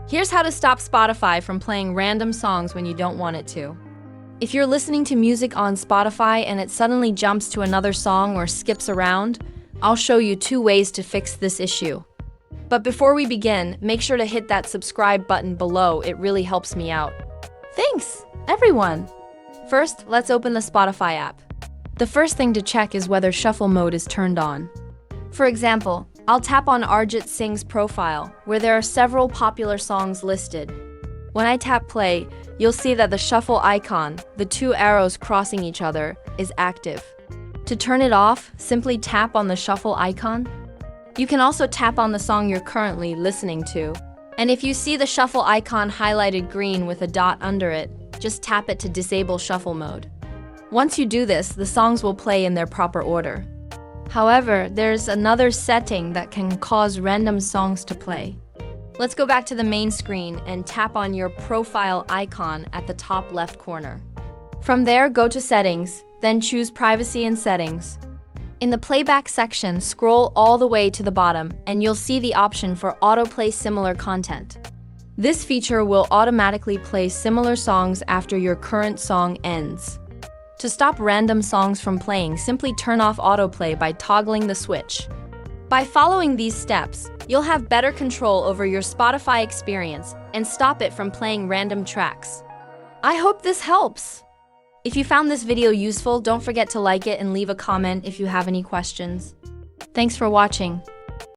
Here's how to stop Spotify from playing random songs when you don't want it to. If you're listening to music on Spotify and it suddenly jumps to another song or skips around, I'll show you 2 ways to fix this issue. But before we begin, make sure to hit that subscribe button below. It really helps me out. Thanks, everyone! First, let's open the Spotify app. The first thing to check is whether shuffle mode is turned on. For example, I'll tap on Arjit Singh's profile, where there are several popular songs listed. When I tap play, you'll see that the shuffle icon, the 2 arrows crossing each other, is active. To turn it off, simply tap on the shuffle icon. You can also tap on the song you're currently listening to. And if you see the shuffle icon highlighted green with a dot under it, just tap it to disable shuffle mode. Once you do this, the songs will play in their proper order. However, there's another setting that can cause random songs to play. Let's go back to the main screen and tap on your profile icon at the top left corner. From there, go to Settings, then choose Privacy and Settings. In the Playback section, scroll all the way to the bottom and you'll see the option for Autoplay Similar Content. This feature will automatically play similar songs after your current song ends. To stop random songs from playing, simply turn off Autoplay by toggling the switch. By following these steps, you'll have better control over your Spotify experience and stop it from playing random tracks. I hope this helps! If you found this video useful, don't forget to like it and leave a comment if you have any questions. Thanks for watching.